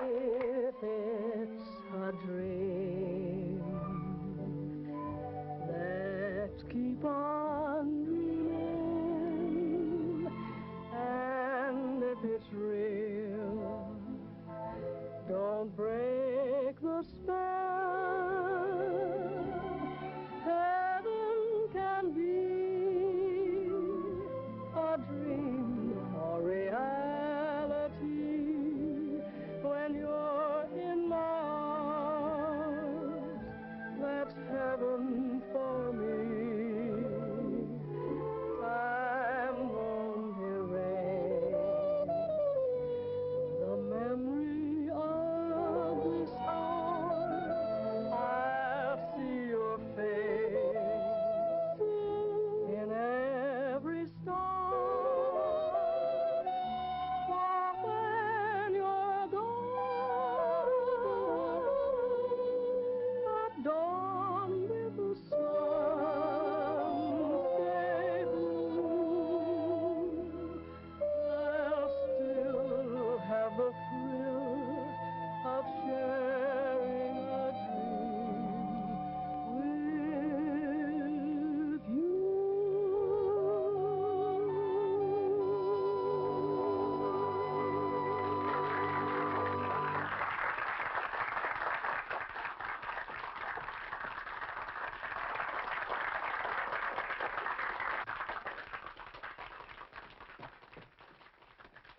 If it's a dream, let's keep on dreaming. And if it's real, don't break the spell. Heaven can be a dream or reality when you're in my arms. That's heaven for me. Time won't erase the memory of this hour. I'll see your face in every star. For when you're gone at dawn with the sun's gay blue, I'll still have the thrill of sharing a dream with you.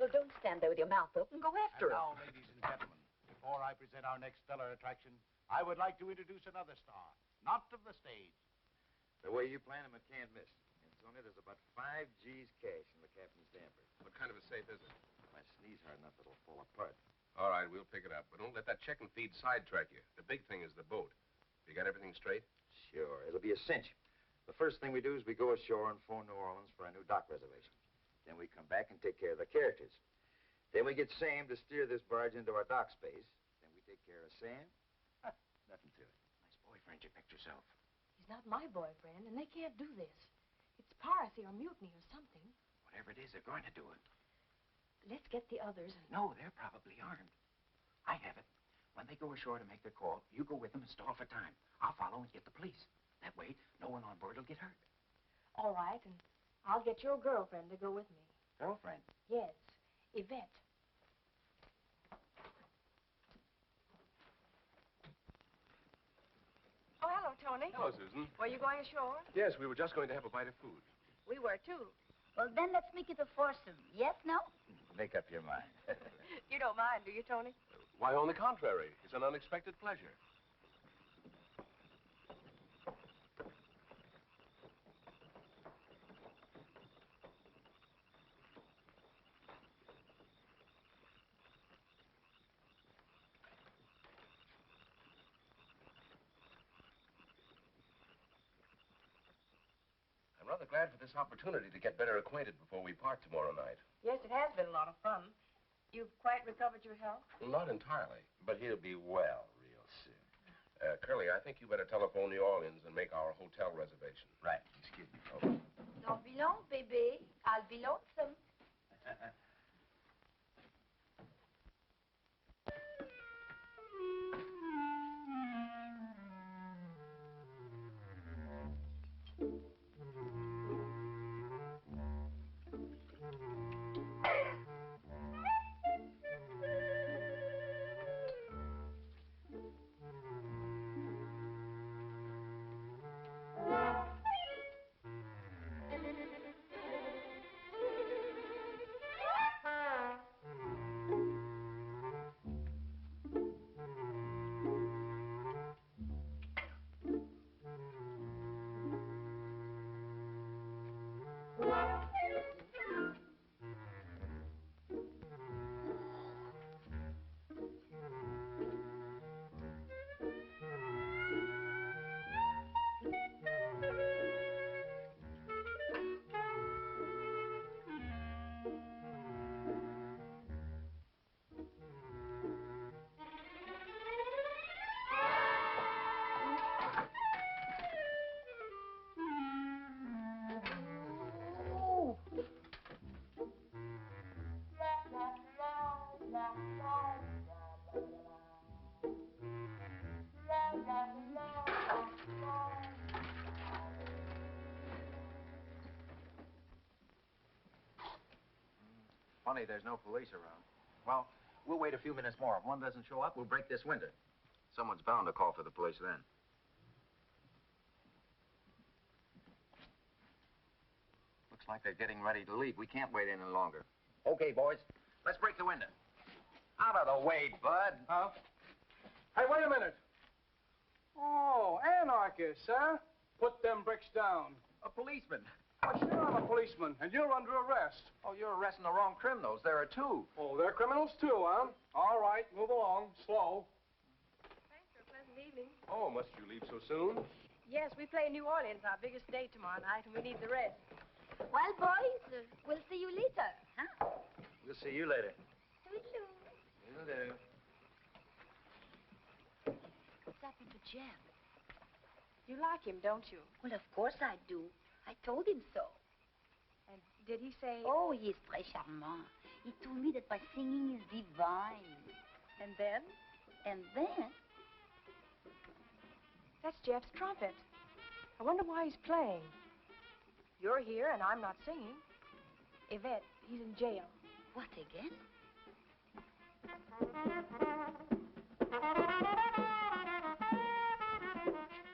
Well, don't stand there with your mouth open. Go after
And
him.
now, ladies and gentlemen, before I present our next stellar attraction, I would like to introduce another star, not of the stage.
The way you plan them, it can't miss. Antonio, there's about 5 G's cash in the captain's damper.
What kind of a safe is it?
If I sneeze hard enough, it'll fall apart.
All right, we'll pick it up. But don't let that check and feed sidetrack you. The big thing is the boat. You got everything straight?
Sure, it'll be a cinch. The first thing we do is we go ashore and phone New Orleans for a new dock reservation. Then we come back and take care of the characters. Then we get Sam to steer this barge into our dock space. Then we take care of Sam. Nothing to it.
Nice boyfriend you picked yourself.
He's not my boyfriend, and they can't do this. It's piracy or mutiny or something.
Whatever it is, they're going to do it.
Let's get the others and...
No, they're probably armed. I have it. When they go ashore to make their call, you go with them and stall for time. I'll follow and get the police. That way, no one on board will get hurt.
All right, and I'll get your girlfriend to go with me.
Girlfriend?
Yes, Yvette. Oh, hello, Tony.
Hello, Susan.
Were you going ashore?
Yes, we were just going to have a bite of food.
We were, too.
Well, then let's make it a foursome. Yes, no?
Make up your mind.
You don't mind, do you, Tony?
Why, on the contrary, it's an unexpected pleasure. I'm rather glad for this opportunity to get better acquainted before we part tomorrow night.
Yes, it has been a lot of fun. You've quite recovered your health?
Well, not entirely, but he'll be well real soon. Curly, I think you better telephone New Orleans and make our hotel reservation.
Right. Excuse me.
Okay.
Don't be long, baby. I'll be lonesome.
Funny, there's no police around. Well, we'll wait a few minutes more. If one doesn't show up, we'll break this window. Someone's bound to call for the police then. Looks like they're getting ready to leave. We can't wait any longer. Okay, boys, let's break the window. Out of the way, Bud.
Huh? Hey, wait a minute. Oh, anarchists, huh? Put them bricks down.
A policeman.
Well, sure, I'm a policeman, and you're under arrest.
Oh, you're arresting the wrong criminals. There are two.
Oh, they're criminals too, huh? All right, move along, slow.
Thanks for a pleasant evening.
Oh, must you leave so soon?
Yes, we play New Orleans, our biggest day tomorrow night, and we need the rest.
Well, boys, we'll see you later, huh?
We'll see you later.
Toodaloo.
Will do.
What's happened to Jeff?
You like him, don't you?
Well, of course I do. I told him so.
And did he say...
Oh, he is très charmant. He told me that my singing is divine.
And then?
And then?
That's Jeff's trumpet. I wonder why he's playing. You're here, and I'm not singing. Yvette, he's in jail.
What again?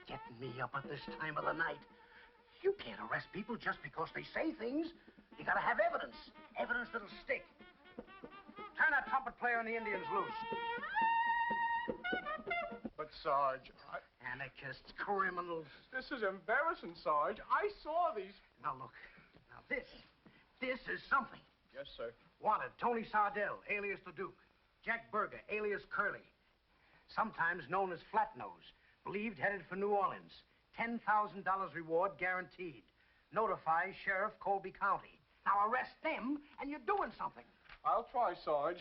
Getting me up at this time of the night. You can't arrest people just because they say things. You gotta have evidence. Evidence that'll stick. Turn that trumpet player and the Indians loose.
But, Sarge,
Anarchists, criminals.
this is embarrassing, Sarge. I saw these.
Now, look. Now, this is something.
Yes, sir.
Wanted, Tony Sardell, alias the Duke. Jack Berger, alias Curly. Sometimes known as Flatnose. Believed headed for New Orleans. $10,000 reward guaranteed. Notify Sheriff Colby County. Now arrest them, and you're doing something.
I'll try, Sarge.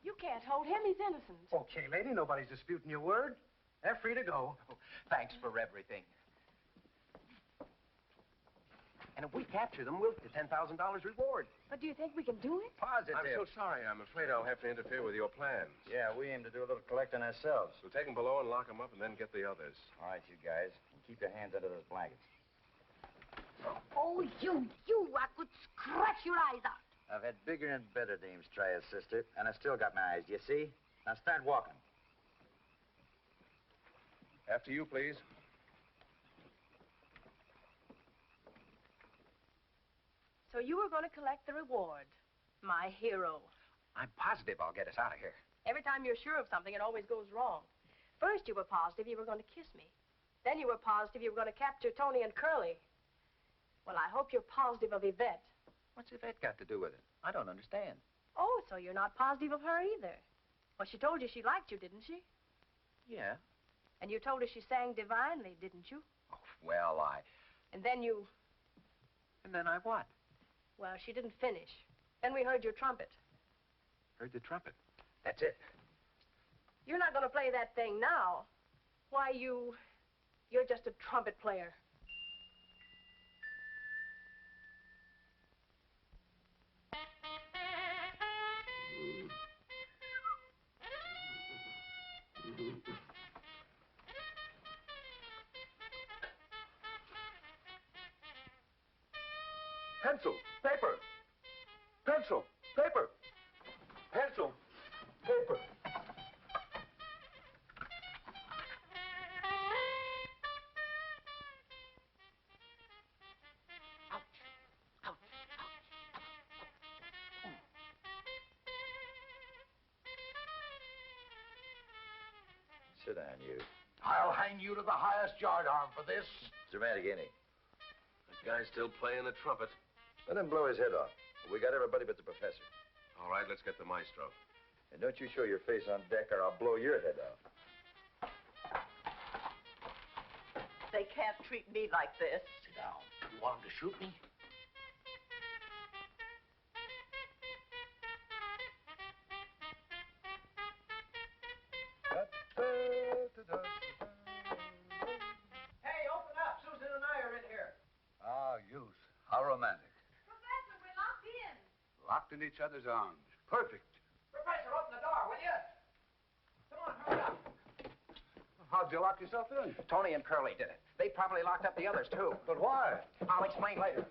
You can't hold him. He's innocent.
Okay, lady, nobody's disputing your word. They're free to go.
Thanks for everything. And if we capture them, we'll get $10,000 reward.
But do you think we can do it?
Positive.
I'm so sorry. I'm afraid I'll have to interfere with your plans.
Yeah, we aim to do a little collecting ourselves.
We'll take them below and lock them up and then get the others.
All right, you guys. Keep your hands under those blankets.
Oh, you, I could scratch your eyes out.
I've had bigger and better dames try us, sister, and I still got my eyes, you see? Now start walking.
After you, please.
So you were going to collect the reward. My hero.
I'm positive I'll get us out of here.
Every time you're sure of something, it always goes wrong. First, you were positive you were going to kiss me. Then you were positive you were going to capture Tony and Curly. Well, I hope you're positive of Yvette.
What's Yvette got to do with it? I don't understand.
Oh, so you're not positive of her either. Well, she told you she liked you, didn't she?
Yeah.
And you told her she sang divinely, didn't you?
Oh, well,
And then you...
And then I what?
Well, she didn't finish. Then we heard your trumpet.
Heard the trumpet. That's it.
You're not going to play that thing now. Why, you're just a trumpet player.
Pencil, paper. Pencil, paper. Pencil, paper.
Sit down, you.
I'll hang you to the highest yardarm for this.
Dramatic, ain't he?
That guy's still playing the trumpet.
Let him blow his head off. We got everybody but the professor.
All right, let's get the maestro.
And don't you show your face on deck or I'll blow your head off.
They can't treat me like this.
Sit down. You want him to shoot me? Hey, open up. Susan and I are in here.
Ah, youth. How romantic.
Professor, we're locked in.
Locked in each other's arms. Perfect.
Professor, open the door, will you? Come on, hurry up.
How'd you lock yourself in?
Tony and Curly did it. They probably locked up the others, too.
But why?
I'll explain later.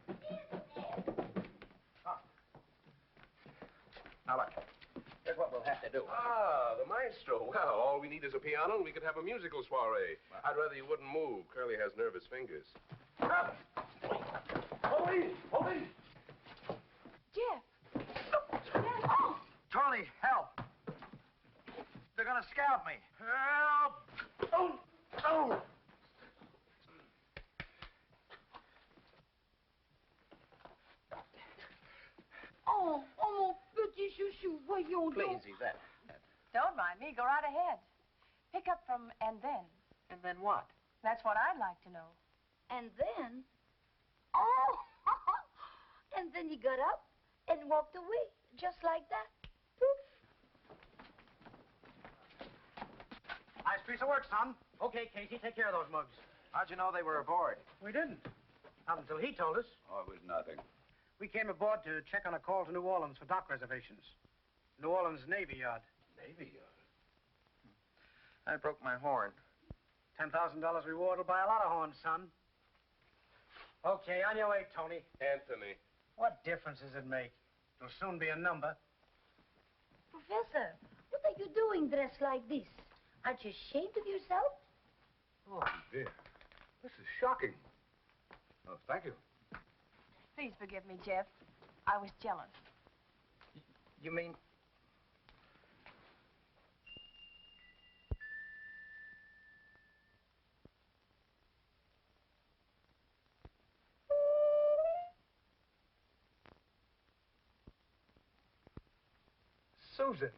Oh. Now, look. Here's what we'll have to do.
Ah, the maestro. Well, all we need is a piano and we could have a musical soiree. I'd rather you wouldn't move. Curly has nervous fingers.
Police! Police!
Jeff!
Tony, help! They're gonna scalp me. Help! Oh! Oh!
Oh, mon petit chouchou, voyons donc.
Please, Yvette.
Don't mind me. Go right ahead. Pick up from and then.
And then what?
That's what I'd like to know.
And then, oh, and then he got up and walked away, just like that. Poof.
Nice piece of work, son. Okay, Casey, take care of those mugs.
How'd you know they were aboard?
We didn't. Not until he told us.
Oh, it was nothing.
We came aboard to check on a call to New Orleans for dock reservations. New Orleans Navy Yard.
Navy Yard?
I broke my horn.
$10,000 reward will buy a lot of horns, son. Okay, on your way, Tony.
Anthony.
What difference does it make? It'll soon be a number.
Professor, what are you doing dressed like this? Aren't you ashamed of yourself?
Oh, dear. This is shocking. Oh, thank you.
Please forgive me, Jeff. I was jealous.
You mean...
Susan.